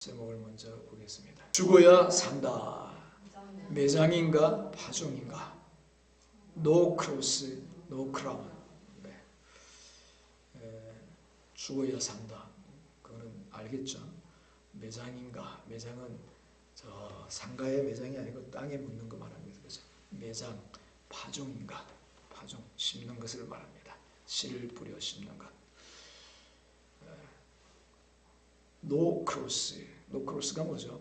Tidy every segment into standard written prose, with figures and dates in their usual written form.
제목을 먼저 보겠습니다. 죽어야 산다. 매장인가 파종인가? No cross, no crown. 죽어야 산다. 그거는 알겠죠? 매장인가? 매장은 저 상가의 매장이 아니고 땅에 묻는 거 말합니다. 그죠? 매장, 파종인가? 파종, 심는 것을 말합니다. 씨를 뿌려 심는 것. No cross. No cross가 뭐죠?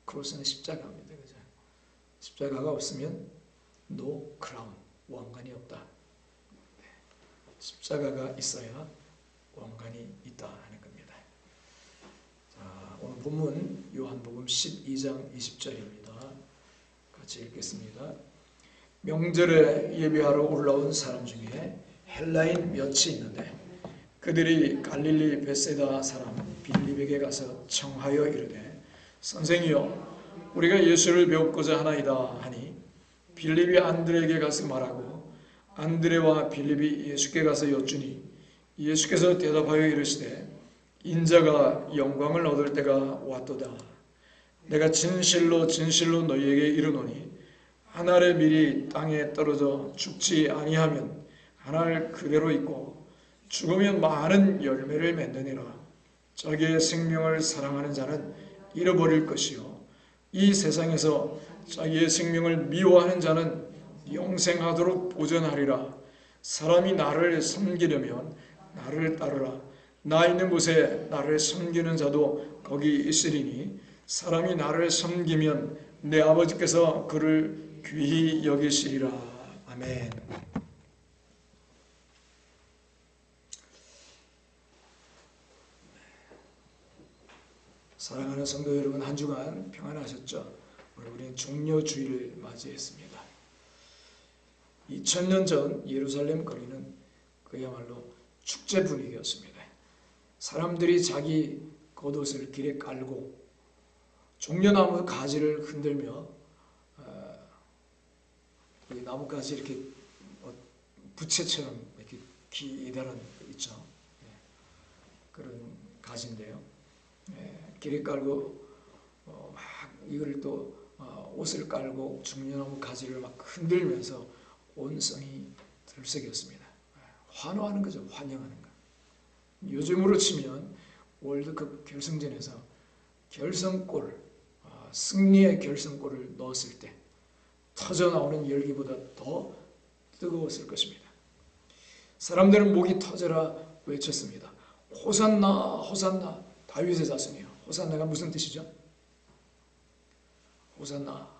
크로스는 십자가입니다. 그죠? 십자가가 없으면 no crown, 왕관이 없다. 십자가가 있어야 왕관이 있다 하는 겁니다. 자, 오늘 본문 요한복음 12장 20절입니다. 같이 읽겠습니다. 명절에 예배하러 올라온 사람 중에 헬라인 몇이 있는데 그들이 갈릴리 벳세다 사람 빌립에게 가서 청하여 이르되 선생이여 우리가 예수를 배우고자 하나이다 하니 빌립이 안드레에게 가서 말하고 안드레와 빌립이 예수께 가서 여쭈니 예수께서 대답하여 이르시되 인자가 영광을 얻을 때가 왔도다. 내가 진실로 진실로 너희에게 이르노니 한 알의 밀이 땅에 떨어져 죽지 아니하면 한 알 그대로 있고 죽으면 많은 열매를 맺느니라. 자기의 생명을 사랑하는 자는 잃어버릴 것이요 이 세상에서 자기의 생명을 미워하는 자는 영생하도록 보존하리라. 사람이 나를 섬기려면 나를 따르라. 나 있는 곳에 나를 섬기는 자도 거기 있으리니 사람이 나를 섬기면 내 아버지께서 그를 귀히 여기시리라. 아멘. 사랑하는 성도 여러분, 한 주간 평안하셨죠? 오늘 우리는 종려주일을 맞이했습니다. 2000년 전 예루살렘 거리는 그야말로 축제 분위기였습니다. 사람들이 자기 겉옷을 길에 깔고 종려나무 가지를 흔들며 나뭇가지 이렇게 부채처럼 이렇게 기다란 있죠. 그런 가지인데요. 길에 깔고 막 이걸 또 옷을 깔고 종려나무 가지를 막 흔들면서 온 성이 들썩였습니다. 환호하는 거죠. 환영하는 거. 요즘으로 치면 월드컵 결승전에서 결승골, 승리의 결승골을 넣었을 때 터져나오는 열기보다 더 뜨거웠을 것입니다. 사람들은 목이 터져라 외쳤습니다. 호산나 호산나. 다윗의 자손이요. 호산나가 무슨 뜻이죠? 호산나.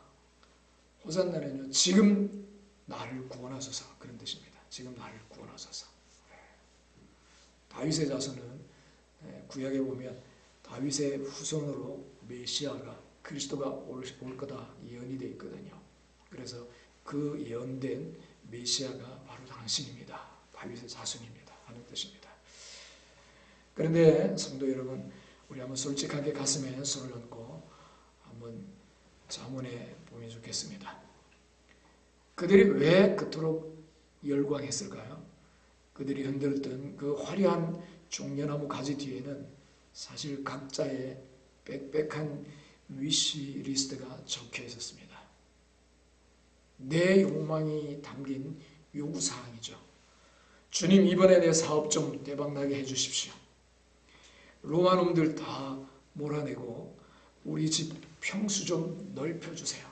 호산나는요, 지금 나를 구원하소서 그런 뜻입니다. 지금 나를 구원하소서. 다윗의 자손은 구약에 보면 다윗의 후손으로 메시아가 그리스도가 올 거다 예언이 되어 있거든요. 그래서 그 예언된 메시아가 바로 당신입니다. 다윗의 자손입니다 하는 뜻입니다. 그런데 성도 여러분, 우리 한번 솔직하게 가슴에 손을 얹고 한번 자문해 보면 좋겠습니다. 그들이 왜 그토록 열광했을까요? 그들이 흔들었던 그 화려한 종려나무 가지 뒤에는 사실 각자의 빽빽한 위시 리스트가 적혀 있었습니다. 내 욕망이 담긴 요구사항이죠. 주님, 이번에 내 사업 좀 대박나게 해주십시오. 로마 놈들 다 몰아내고 우리 집 평수 좀 넓혀주세요.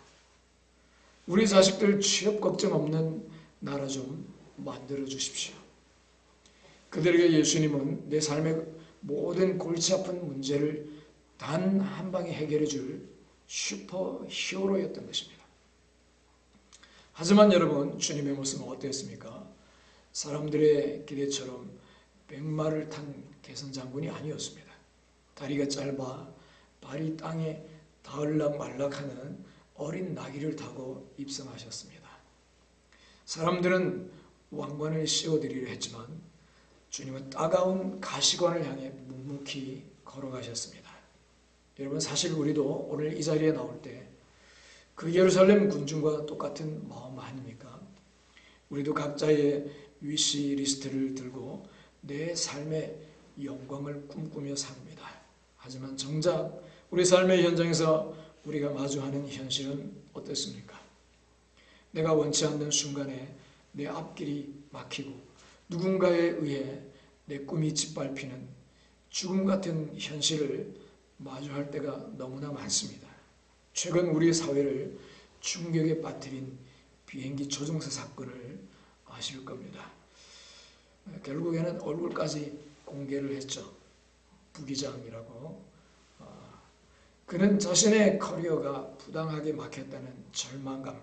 우리 자식들 취업 걱정 없는 나라 좀 만들어 주십시오. 그들에게 예수님은 내 삶의 모든 골치 아픈 문제를 단 한 방에 해결해 줄 슈퍼 히어로였던 것입니다. 하지만 여러분, 주님의 모습은 어땠습니까? 사람들의 기대처럼 백마를 탄 개선장군이 아니었습니다. 다리가 짧아 발이 땅에 닿을락말락하는 어린 나귀를 타고 입성하셨습니다. 사람들은 왕관을 씌워드리려 했지만 주님은 따가운 가시관을 향해 묵묵히 걸어가셨습니다. 여러분, 사실 우리도 오늘 이 자리에 나올 때 그 예루살렘 군중과 똑같은 마음 아닙니까? 우리도 각자의 위시 리스트를 들고 내 삶의 영광을 꿈꾸며 삽니다. 하지만 정작 우리 삶의 현장에서 우리가 마주하는 현실은 어떻습니까? 내가 원치 않는 순간에 내 앞길이 막히고 누군가에 의해 내 꿈이 짓밟히는 죽음 같은 현실을 마주할 때가 너무나 많습니다. 최근 우리 사회를 충격에 빠뜨린 비행기 조종사 사건을 아실 겁니다. 결국에는 얼굴까지 공개를 했죠. 부기장이라고. 그는 자신의 커리어가 부당하게 막혔다는 절망감,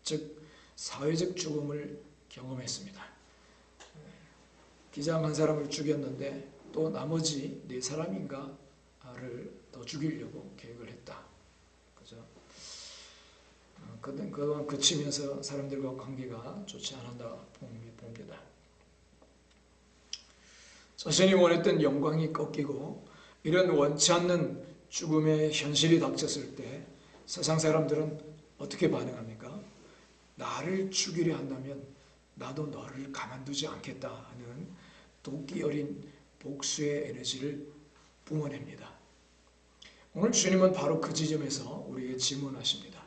즉 사회적 죽음을 경험했습니다. 기장 한 사람을 죽였는데 또 나머지 4사람인가를 더 죽이려고 계획을 했다. 그죠? 그동안 그치면서 사람들과 관계가 좋지 않았다 봅니다. 자신이 원했던 영광이 꺾이고 이런 원치 않는 죽음의 현실이 닥쳤을 때 세상 사람들은 어떻게 반응합니까? 나를 죽이려 한다면 나도 너를 가만두지 않겠다 하는 도끼 어린 복수의 에너지를 뿜어냅니다. 오늘 주님은 바로 그 지점에서 우리에게 질문하십니다.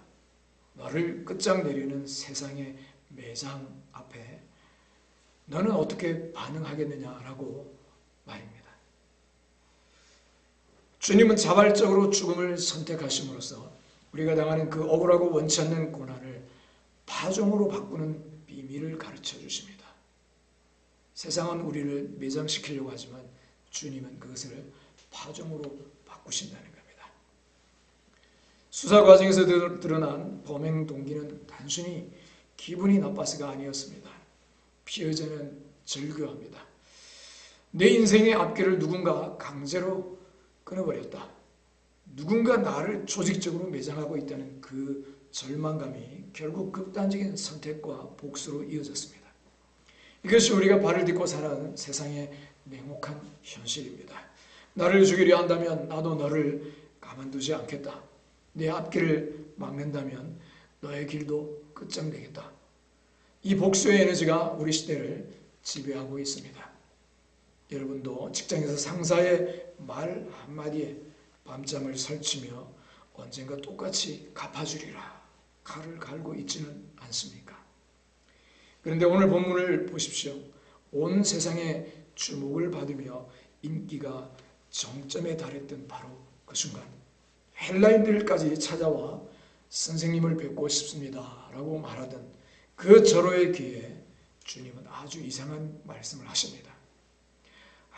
너를 끝장내리는 세상의 매장 앞에 너는 어떻게 반응하겠느냐라고 말입니다. 주님은 자발적으로 죽음을 선택하심으로써 우리가 당하는 그 억울하고 원치 않는 고난을 파종으로 바꾸는 비밀을 가르쳐 주십니다. 세상은 우리를 매장시키려고 하지만 주님은 그것을 파종으로 바꾸신다는 겁니다. 수사 과정에서 드러난 범행 동기는 단순히 기분이 나빠서가 아니었습니다. 피해자는 절규합니다. 내 인생의 앞길을 누군가 강제로 끊어버렸다. 누군가 나를 조직적으로 매장하고 있다는 그 절망감이 결국 극단적인 선택과 복수로 이어졌습니다. 이것이 우리가 발을 딛고 살아가는 세상의 냉혹한 현실입니다. 나를 죽이려 한다면 나도 너를 가만두지 않겠다. 내 앞길을 막는다면 너의 길도 끝장내겠다. 이 복수의 에너지가 우리 시대를 지배하고 있습니다. 여러분도 직장에서 상사의 말 한마디에 밤잠을 설치며 언젠가 똑같이 갚아주리라 칼을 갈고 있지는 않습니까? 그런데 오늘 본문을 보십시오. 온 세상의 주목을 받으며 인기가 정점에 달했던 바로 그 순간 헬라인들까지 찾아와 선생님을 뵙고 싶습니다 라고 말하던 그 절호의 기회에 주님은 아주 이상한 말씀을 하십니다.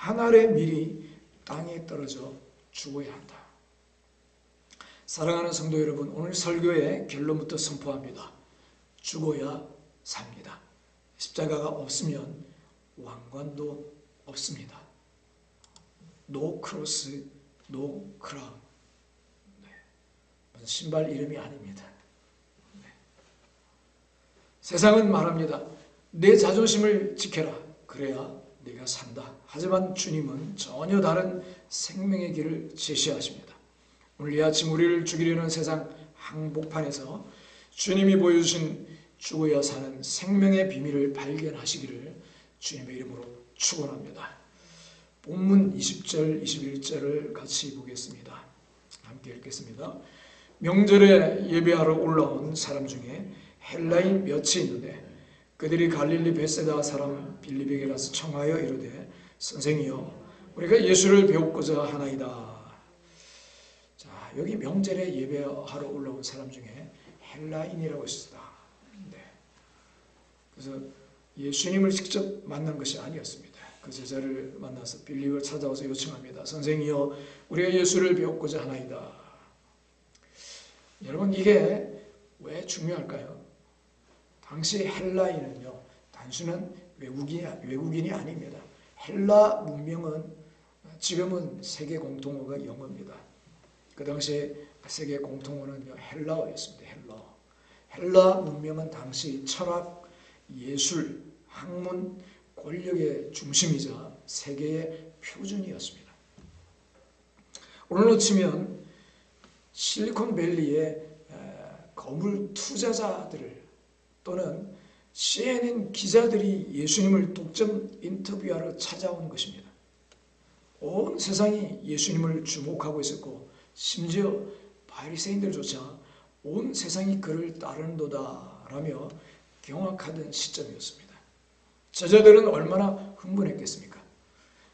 한 알의 밀이 땅에 떨어져 죽어야 한다. 사랑하는 성도 여러분, 오늘 설교의 결론부터 선포합니다. 죽어야 삽니다. 십자가가 없으면 왕관도 없습니다. No cross, no crown. 무슨 신발 이름이 아닙니다. 세상은 말합니다. 내 자존심을 지켜라. 그래야 네가 산다. 하지만 주님은 전혀 다른 생명의 길을 제시하십니다. 오늘 이 아침 우리를 죽이려는 세상 항복판에서 주님이 보여주신 죽어야 사는 생명의 비밀을 발견하시기를 주님의 이름으로 축원합니다. 본문 20절, 21절을 같이 보겠습니다. 함께 읽겠습니다. 명절에 예배하러 올라온 사람 중에 헬라인 몇이 있는데 그들이 갈릴리 벳세다 사람 빌립에게 가서 청하여 이르되 선생이여 우리가 예수를 배우고자 하나이다. 자, 여기 명절에 예배하러 올라온 사람 중에 헬라인이라고 했습니다. 네. 그래서 예수님을 직접 만난 것이 아니었습니다. 그 제자를 만나서 빌립을 찾아와서 요청합니다. 선생이여 우리가 예수를 배우고자 하나이다. 여러분 이게 왜 중요할까요? 당시 헬라인은요 단순한 외국인이 아닙니다. 헬라 문명은 지금은 세계 공통어가 영어입니다. 그 당시에 세계 공통어는 헬라어였습니다. 헬라 문명은 당시 철학, 예술, 학문, 권력의 중심이자 세계의 표준이었습니다. 오늘로 치면 실리콘밸리의 거물 투자자들을 또는 CNN 기자들이 예수님을 독점 인터뷰하러 찾아온 것입니다. 온 세상이 예수님을 주목하고 있었고 심지어 바리새인들조차 온 세상이 그를 따르는도다 라며 경악하던 시점이었습니다. 제자들은 얼마나 흥분했겠습니까?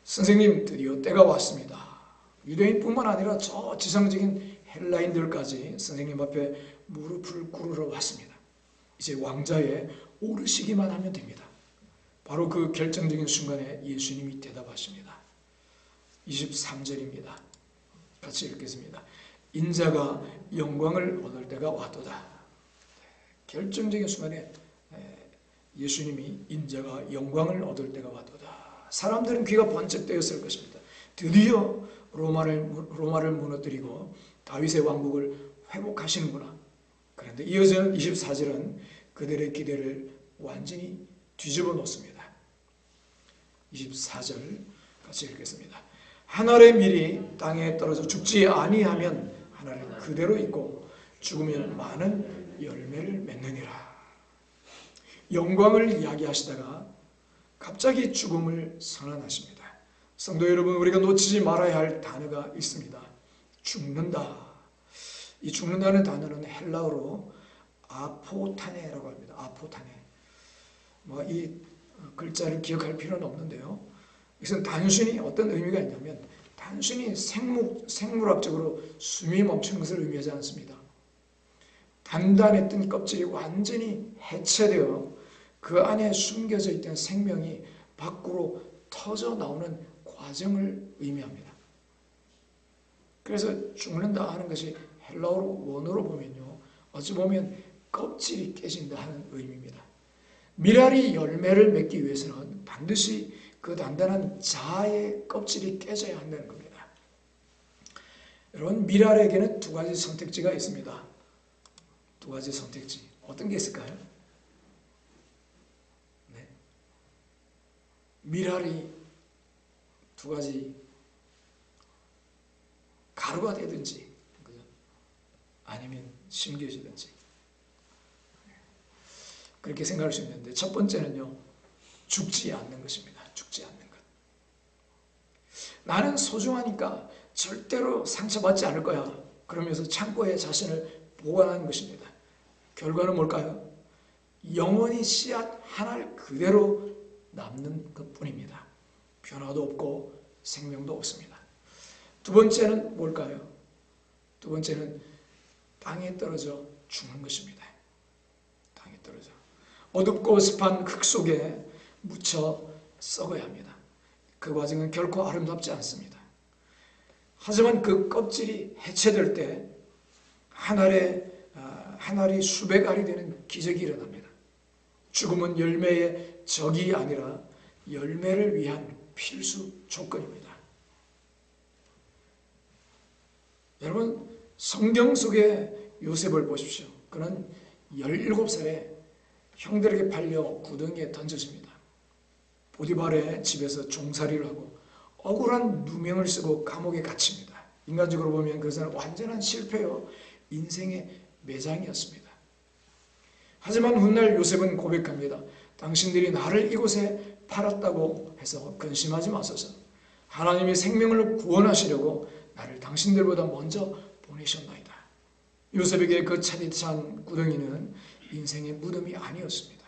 선생님, 드디어 때가 왔습니다. 유대인뿐만 아니라 저 지상적인 헬라인들까지 선생님 앞에 무릎을 꿇으러 왔습니다. 이제 왕좌에 오르시기만 하면 됩니다. 바로 그 결정적인 순간에 예수님이 대답하십니다. 23절입니다. 같이 읽겠습니다. 인자가 영광을 얻을 때가 왔도다. 결정적인 순간에 예수님이 인자가 영광을 얻을 때가 왔도다. 사람들은 귀가 번쩍 뜨였을 것입니다. 드디어 로마를 무너뜨리고 다윗의 왕국을 회복하시는구나. 그런데 이어지는 24절은 그들의 기대를 완전히 뒤집어 놓습니다. 24절 같이 읽겠습니다. 하늘의 밀이 땅에 떨어져 죽지 아니하면 하늘을 그대로 있고 죽으면 많은 열매를 맺느니라. 영광을 이야기하시다가 갑자기 죽음을 선언하십니다. 성도 여러분, 우리가 놓치지 말아야 할 단어가 있습니다. 죽는다. 이 죽는다는 단어는 헬라어로 아포타네라고 합니다. 아포타네. 이 글자를 기억할 필요는 없는데요. 이것은 단순히 어떤 의미가 있냐면 단순히 생물학적으로 숨이 멈추는 것을 의미하지 않습니다. 단단했던 껍질이 완전히 해체되어 그 안에 숨겨져 있던 생명이 밖으로 터져 나오는 과정을 의미합니다. 그래서 죽는다 하는 것이 헬라어로 원어로 보면요, 어찌 보면 껍질이 깨진다 하는 의미입니다. 밀알이 열매를 맺기 위해서는 반드시 그 단단한 자의 껍질이 깨져야 한다는 겁니다. 여러분, 밀알에게는 두 가지 선택지가 있습니다. 두 가지 선택지. 어떤 게 있을까요? 네. 밀알이 두 가지, 가루가 되든지 아니면 심겨지든지 그렇게 생각할 수 있는데, 첫 번째는요, 죽지 않는 것입니다. 죽지 않는 것. 나는 소중하니까 절대로 상처받지 않을 거야. 그러면서 창고에 자신을 보관하는 것입니다. 결과는 뭘까요? 영원히 씨앗 하나를 그대로 남는 것뿐입니다. 변화도 없고 생명도 없습니다. 두 번째는 뭘까요? 두 번째는 땅에 떨어져 죽는 것입니다. 땅에 떨어져 어둡고 습한 흙 속에 묻혀 썩어야 합니다. 그 과정은 결코 아름답지 않습니다. 하지만 그 껍질이 해체될 때 한 알이 수백 알이 되는 기적이 일어납니다. 죽음은 열매의 적이 아니라 열매를 위한 필수 조건입니다. 여러분, 성경 속의 요셉을 보십시오. 그는 17살에 형들에게 팔려 구덩이에 던져집니다. 보디발의 집에서 종살이를 하고 억울한 누명을 쓰고 감옥에 갇힙니다. 인간적으로 보면 그것은 완전한 실패요, 인생의 매장이었습니다. 하지만 훗날 요셉은 고백합니다. 당신들이 나를 이곳에 팔았다고 해서 근심하지 마소서. 하나님이 생명을 구원하시려고 나를 당신들보다 먼저 보내셨나이다. 요셉에게 그 차디찬 구덩이는 인생의 무덤이 아니었습니다.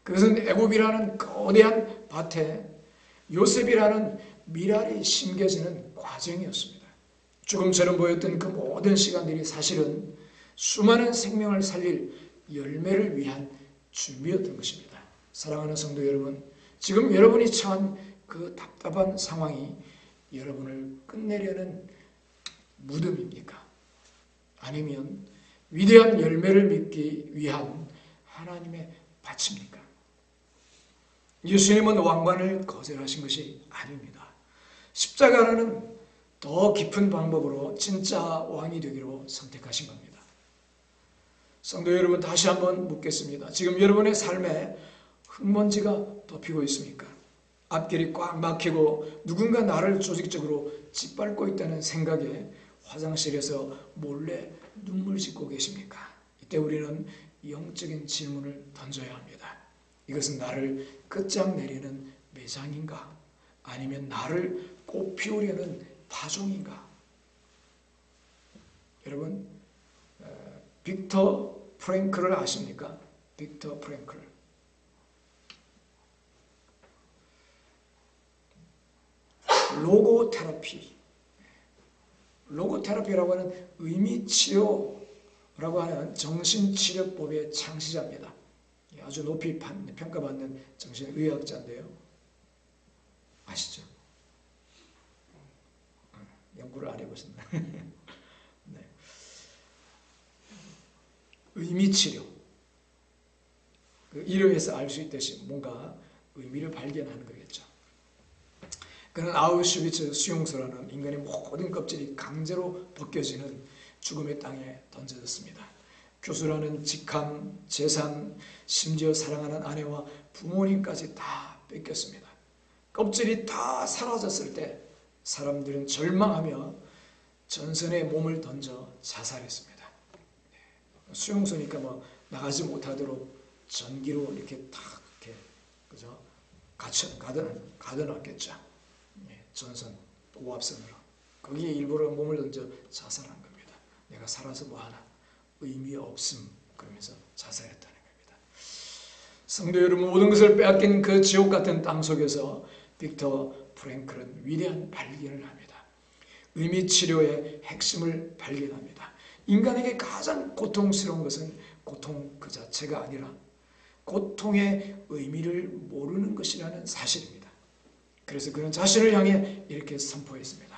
그것은 애굽이라는 거대한 밭에 요셉이라는 밀알이 심겨지는 과정이었습니다. 죽음처럼 보였던 그 모든 시간들이 사실은 수많은 생명을 살릴 열매를 위한 준비였던 것입니다. 사랑하는 성도 여러분, 지금 여러분이 처한 그 답답한 상황이 여러분을 끝내려는 무덤입니까? 아니면 위대한 열매를 맺기 위한 하나님의 밭입니까? 예수님은 왕관을 거절하신 것이 아닙니다. 십자가라는 더 깊은 방법으로 진짜 왕이 되기로 선택하신 겁니다. 성도 여러분, 다시 한번 묻겠습니다. 지금 여러분의 삶에 흙먼지가 덮이고 있습니까? 앞길이 꽉 막히고 누군가 나를 조직적으로 짓밟고 있다는 생각에 화장실에서 몰래 눈물 짓고 계십니까? 이때 우리는 영적인 질문을 던져야 합니다. 이것은 나를 끝장내리는 매장인가? 아니면 나를 꽃피우려는 파종인가? 여러분, 빅터 프랭클을 아십니까? 빅터 프랭클. 로고테라피. 로고테라피라고 하는 의미치료라고 하는 정신치료법의 창시자입니다. 아주 높이 평가받는 정신의학자인데요. 아시죠? 연구를 안 해보셨나? 네. 의미치료. 그 이름에서 알 수 있듯이 뭔가 의미를 발견하는 거겠죠. 그는 아우슈비츠 수용소라는 인간의 모든 껍질이 강제로 벗겨지는 죽음의 땅에 던져졌습니다. 교수라는 직함, 재산, 심지어 사랑하는 아내와 부모님까지 다 뺏겼습니다. 껍질이 다 사라졌을 때 사람들은 절망하며 전선에 몸을 던져 자살했습니다. 수용소니까 뭐 나가지 못하도록 전기로 이렇게 탁 이렇게 그죠? 가둬놨겠죠. 전선, 오합선으로. 거기에 일부러 몸을 던져 자살한 겁니다. 내가 살아서 뭐하나? 의미 없음. 그러면서 자살했다는 겁니다. 성도 여러분, 모든 것을 빼앗긴 그 지옥 같은 땅 속에서 빅터 프랭클은 위대한 발견을 합니다. 의미 치료의 핵심을 발견합니다. 인간에게 가장 고통스러운 것은 고통 그 자체가 아니라 고통의 의미를 모르는 것이라는 사실입니다. 그래서 그는 자신을 향해 이렇게 선포했습니다.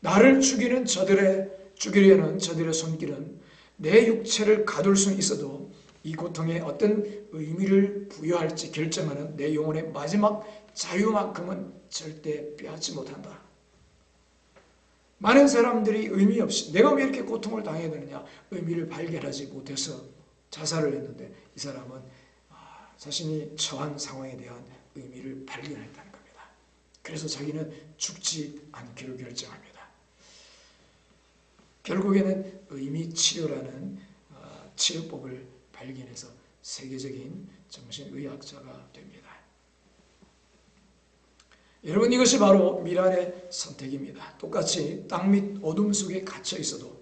나를 죽이려는 저들의 손길은 내 육체를 가둘 수는 있어도 이 고통에 어떤 의미를 부여할지 결정하는 내 영혼의 마지막 자유만큼은 절대 빼앗지 못한다. 많은 사람들이 의미 없이 내가 왜 이렇게 고통을 당해야 되느냐 의미를 발견하지 못해서 자살을 했는데 이 사람은 자신이 처한 상황에 대한 의미를 발견했다는 겁니다. 그래서 자기는 죽지 않기로 결정합니다. 결국에는 의미치료라는 치료법을 발견해서 세계적인 정신의학자가 됩니다. 여러분, 이것이 바로 미랄의 선택입니다. 똑같이 땅 밑 어둠 속에 갇혀 있어도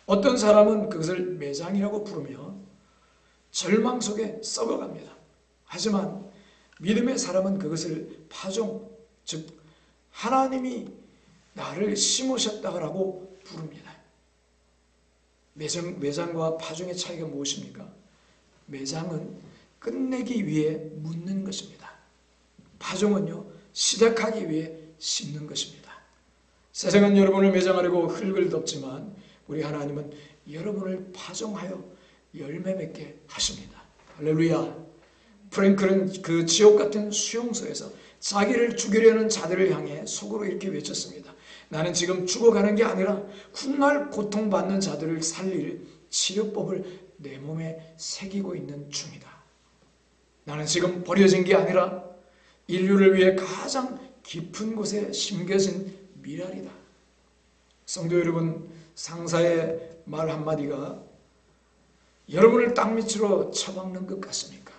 어떤 사람은 그것을 매장이라고 부르며 절망 속에 썩어갑니다. 하지만 믿음의 사람은 그것을 파종, 즉 하나님이 나를 심으셨다고 부릅니다. 매장과 파종의 차이가 무엇입니까? 매장은 끝내기 위해 묻는 것입니다. 파종은요, 시작하기 위해 심는 것입니다. 세상은 여러분을 매장하려고 흙을 덮지만 우리 하나님은 여러분을 파종하여 열매 맺게 하십니다. 할렐루야. 프랭클은 그 지옥 같은 수용소에서 자기를 죽이려는 자들을 향해 속으로 이렇게 외쳤습니다. 나는 지금 죽어가는 게 아니라 훗날 고통받는 자들을 살릴 치료법을 내 몸에 새기고 있는 중이다. 나는 지금 버려진 게 아니라 인류를 위해 가장 깊은 곳에 심겨진 미랄이다. 성도 여러분, 상사의 말 한마디가 여러분을 땅밑으로 쳐박는 것 같습니까?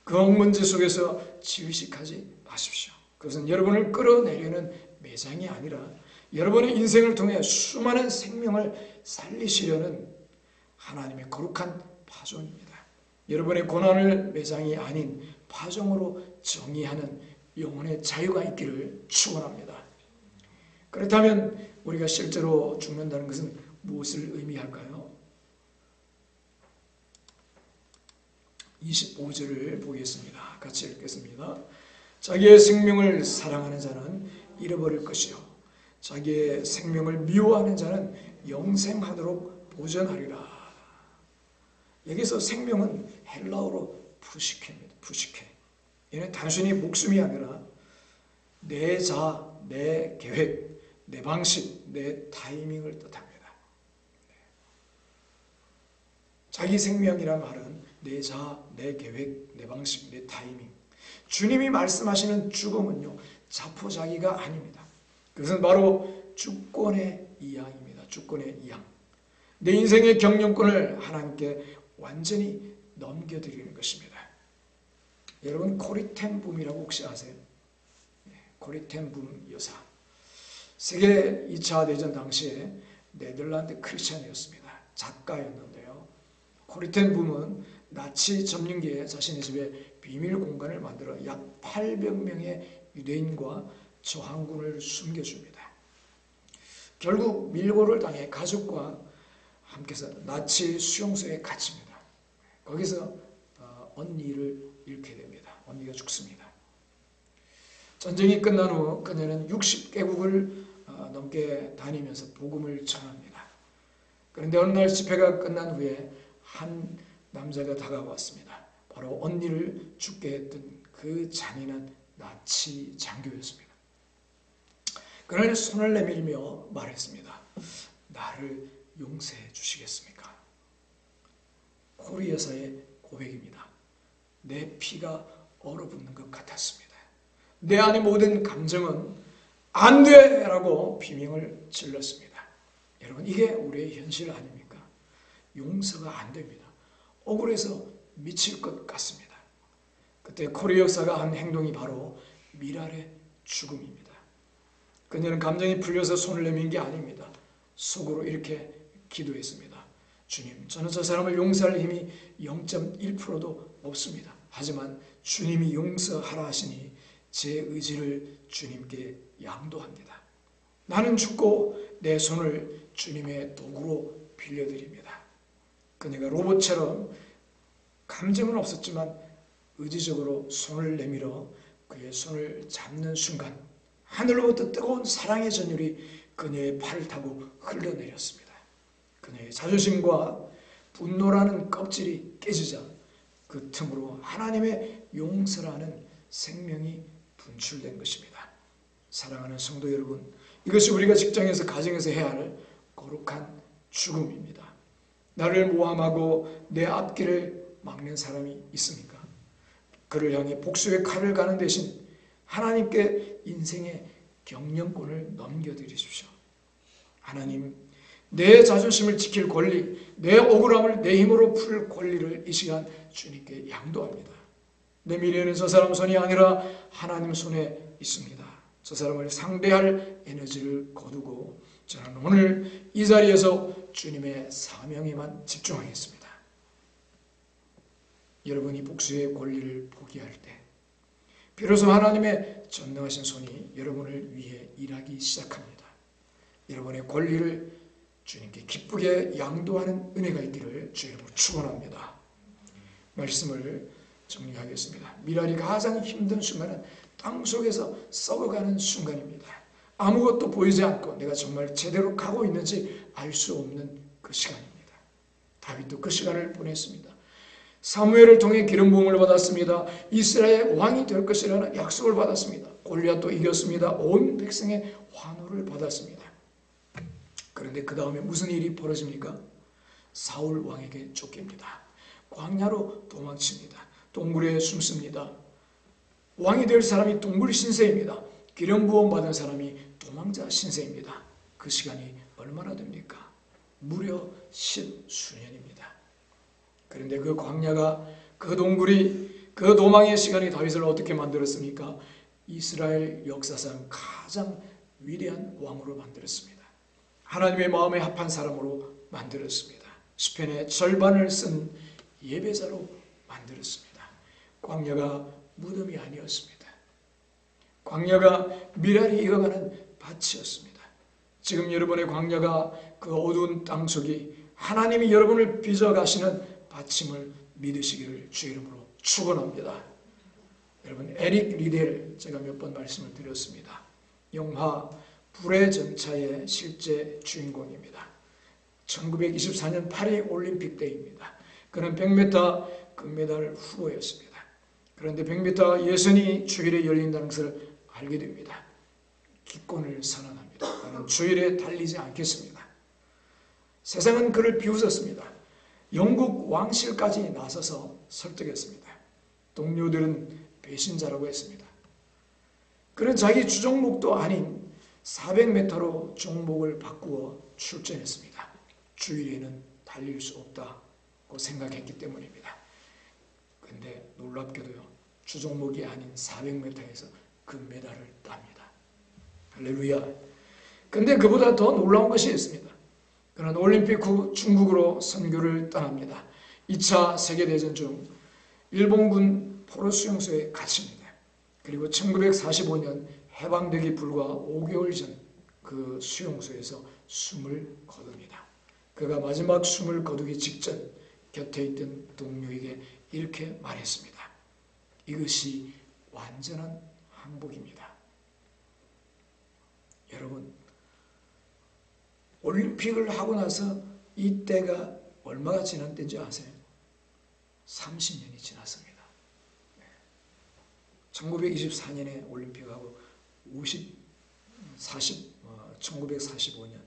그 엉먼지 속에서 지휘식하지 마십시오. 그것은 여러분을 끌어내려는 매장이 아니라 여러분의 인생을 통해 수많은 생명을 살리시려는 하나님의 거룩한 파종입니다. 여러분의 고난을 매장이 아닌 파종으로 정의하는 영혼의 자유가 있기를 축원합니다. 그렇다면 우리가 실제로 죽는다는 것은 무엇을 의미할까요? 25절을 보겠습니다. 같이 읽겠습니다. 자기의 생명을 사랑하는 자는 잃어버릴 것이요 자기의 생명을 미워하는 자는 영생하도록 보전하리라. 여기서 생명은 헬라어로 푸시케입니다. 푸시케. 얘는 단순히 목숨이 아니라 내 자, 내 계획, 내 방식, 내 타이밍을 뜻합니다. 자기 생명이란 말은 내 자, 내 계획, 내 방식, 내 타이밍. 주님이 말씀하시는 죽음은요, 자포자기가 아닙니다. 그것은 바로 주권의 이양입니다. 주권의 이양. 내 인생의 경영권을 하나님께 완전히 넘겨드리는 것입니다. 여러분, 코리템 붐이라고 혹시 아세요? 코리텐붐 여사. 세계 2차 대전 당시에 네덜란드 크리스찬이었습니다. 작가였는데요. 코리텐붐은 나치 점령기에 자신의 집에 비밀 공간을 만들어 약 800명의 유대인과 저항군을 숨겨줍니다. 결국 밀고를 당해 가족과 함께서 나치 수용소에 갇힙니다. 거기서 언니를 잃게 됩니다. 언니가 죽습니다. 전쟁이 끝난 후 그녀는 60개국을 넘게 다니면서 복음을 전합니다. 그런데 어느 날 집회가 끝난 후에 한 남자가 다가왔습니다. 바로 언니를 죽게 했던 그 잔인한 나치 장교였습니다. 그는 손을 내밀며 말했습니다. 나를 용서해 주시겠습니까? 코리 여사의 고백입니다. 내 피가 얼어붙는 것 같았습니다. 내 안의 모든 감정은 안 돼! 라고 비명을 질렀습니다. 여러분, 이게 우리의 현실 아닙니까? 용서가 안 됩니다. 억울해서 미칠 것 같습니다. 그때 코리 여사가 한 행동이 바로 미랄의 죽음입니다. 그녀는 감정이 풀려서 손을 내민 게 아닙니다. 속으로 이렇게 기도했습니다. 주님, 저는 저 사람을 용서할 힘이 0.1%도 없습니다. 하지만 주님이 용서하라 하시니 제 의지를 주님께 양도합니다. 나는 죽고 내 손을 주님의 도구로 빌려드립니다. 그녀가 로봇처럼 감정은 없었지만 의지적으로 손을 내밀어 그의 손을 잡는 순간 하늘로부터 뜨거운 사랑의 전율이 그녀의 팔을 타고 흘러내렸습니다. 그녀의 자존심과 분노라는 껍질이 깨지자 그 틈으로 하나님의 용서라는 생명이 분출된 것입니다. 사랑하는 성도 여러분, 이것이 우리가 직장에서 가정에서 해야 할 거룩한 죽음입니다. 나를 모함하고 내 앞길을 막는 사람이 있습니까? 그를 향해 복수의 칼을 가는 대신 하나님께 인생의 경영권을 넘겨드리십시오. 하나님, 내 자존심을 지킬 권리, 내 억울함을 내 힘으로 풀 권리를 이 시간 주님께 양도합니다. 내 미래는 저 사람 손이 아니라 하나님 손에 있습니다. 저 사람을 상대할 에너지를 거두고 저는 오늘 이 자리에서 주님의 사명에만 집중하겠습니다. 여러분이 복수의 권리를 포기할 때 비로소 하나님의 전능하신 손이 여러분을 위해 일하기 시작합니다. 여러분의 권리를 주님께 기쁘게 양도하는 은혜가 있기를 주 이름으로 축원합니다. 말씀을 정리하겠습니다. 미랄이 가장 힘든 순간은 땅속에서 썩어가는 순간입니다. 아무것도 보이지 않고 내가 정말 제대로 가고 있는지 알 수 없는 그 시간입니다. 다윗도 그 시간을 보냈습니다. 사무엘을 통해 기름 부음을 받았습니다. 이스라엘의 왕이 될 것이라는 약속을 받았습니다. 골리앗도 이겼습니다. 온 백성의 환호를 받았습니다. 그런데 그 다음에 무슨 일이 벌어집니까? 사울 왕에게 쫓깁니다. 광야로 도망칩니다. 동굴에 숨습니다. 왕이 될 사람이 동굴 신세입니다. 기름 부음 받은 사람이 도망자 신세입니다. 그 시간이 얼마나 됩니까? 무려 10수년입니다. 그런데 그 광야가, 그 동굴이, 그 도망의 시간이 다윗을 어떻게 만들었습니까? 이스라엘 역사상 가장 위대한 왕으로 만들었습니다. 하나님의 마음에 합한 사람으로 만들었습니다. 시편의 절반을 쓴 예배자로 만들었습니다. 광야가 무덤이 아니었습니다. 광야가 미랄이 익어가는 밭이었습니다. 지금 여러분의 광야가 그 어두운 땅속이 하나님이 여러분을 빚어가시는 밭임을 믿으시기를 주 이름으로 축원합니다. 여러분, 에릭 리델 제가 몇 번 말씀을 드렸습니다. 영화 불의 전차의 실제 주인공입니다. 1924년 파리 올림픽 때입니다. 그는 100m 금메달 후보였습니다. 그런데 100m 예선이 주일에 열린다는 것을 알게 됩니다. 기권을 선언합니다. 나는 주일에 달리지 않겠습니다. 세상은 그를 비웃었습니다. 영국 왕실까지 나서서 설득했습니다. 동료들은 배신자라고 했습니다. 그는 자기 주종목도 아닌 400m로 종목을 바꾸어 출전했습니다. 주일에는 달릴 수 없다고 생각했기 때문입니다. 그런데 놀랍게도요, 주종목이 아닌 400m에서 금메달을 땁니다. 할렐루야. 근데 그보다 더 놀라운 것이 있습니다. 그는 올림픽 후 중국으로 선교를 떠납니다. 2차 세계대전 중 일본군 포로 수용소에 갇힙니다. 그리고 1945년 해방되기 불과 5개월 전 그 수용소에서 숨을 거둡니다. 그가 마지막 숨을 거두기 직전 곁에 있던 동료에게 이렇게 말했습니다. 이것이 완전한 항복입니다. 여러분, 올림픽을 하고 나서 이때가 얼마가 지난 때인지 아세요? 30년이 지났습니다. 1924년에 올림픽하고 1945년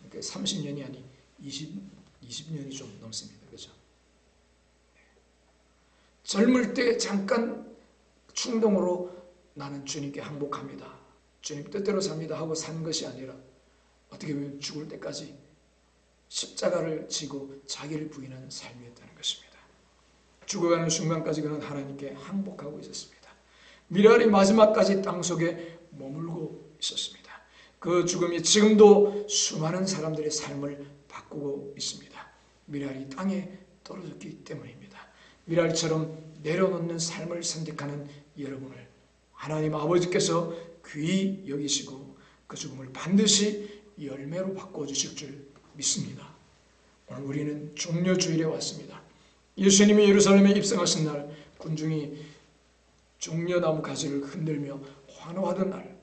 그러니까 30년이 아니 20년이 좀 넘습니다. 그렇죠? 젊을 때 잠깐 충동으로 나는 주님께 항복합니다. 주님 뜻대로 삽니다 하고 산 것이 아니라 어떻게 보면 죽을 때까지 십자가를 지고 자기를 부인하는 삶이었다는 것입니다. 죽어가는 순간까지 그는 하나님께 항복하고 있었습니다. 미랄이 마지막까지 땅속에 머물고 있었습니다. 그 죽음이 지금도 수많은 사람들의 삶을 바꾸고 있습니다. 미랄이 땅에 떨어졌기 때문입니다. 미랄처럼 내려놓는 삶을 선택하는 여러분을 하나님 아버지께서 귀히 여기시고 그 죽음을 반드시 열매로 바꿔주실 줄 믿습니다. 오늘 우리는 종려주일에 왔습니다. 예수님이 예루살렘에 입성하신 날 군중이 종려나무 가지를 흔들며 환호하던 날,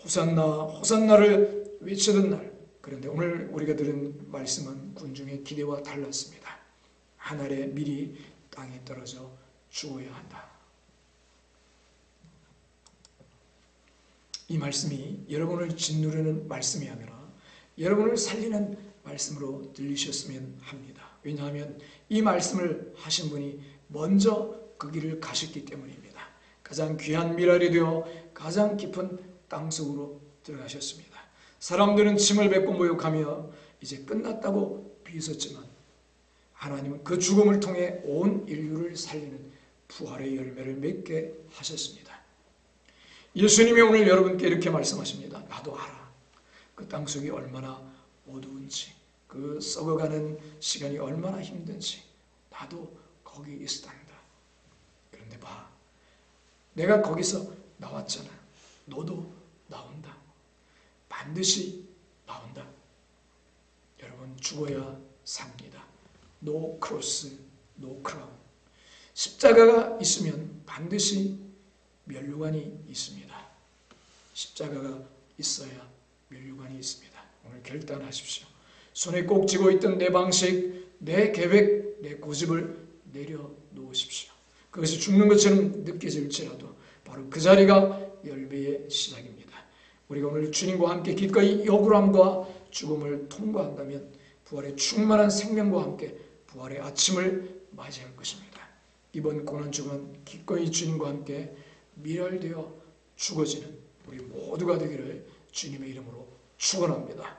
호산나 호산나를 외치던 날. 그런데 오늘 우리가 들은 말씀은 군중의 기대와 달랐습니다. 한 알의 밀이 땅에 떨어져 죽어야 한다. 이 말씀이 여러분을 짓누르는 말씀이 아니라 여러분을 살리는 말씀으로 들리셨으면 합니다. 왜냐하면 이 말씀을 하신 분이 먼저 그 길을 가셨기 때문입니다. 가장 귀한 미랄이 되어 가장 깊은 땅속으로 들어가셨습니다. 사람들은 침을 뱉고 모욕하며 이제 끝났다고 비웃었지만 하나님은 그 죽음을 통해 온 인류를 살리는 부활의 열매를 맺게 하셨습니다. 예수님이 오늘 여러분께 이렇게 말씀하십니다. 나도 알아. 그 땅속이 얼마나 어두운지, 그 썩어가는 시간이 얼마나 힘든지 나도 거기 있었단다. 그런데 봐, 내가 거기서 나왔잖아. 너도 나온다. 반드시 나온다. 여러분, 죽어야 삽니다. No cross, no crown. 십자가가 있으면 반드시 면류관이 있습니다. 십자가가 있어야 면류관이 있습니다. 오늘 결단하십시오. 손에 꼭 쥐고 있던 내 방식, 내 계획, 내 고집을 내려놓으십시오. 그것이 죽는 것처럼 느껴질지라도 바로 그 자리가 열매의 시작입니다. 우리가 오늘 주님과 함께 기꺼이 억울함과 죽음을 통과한다면 부활의 충만한 생명과 함께 부활의 아침을 맞이할 것입니다. 이번 고난주간 기꺼이 주님과 함께 미랄되어 죽어지는 우리 모두가 되기를 주님의 이름으로 축원합니다.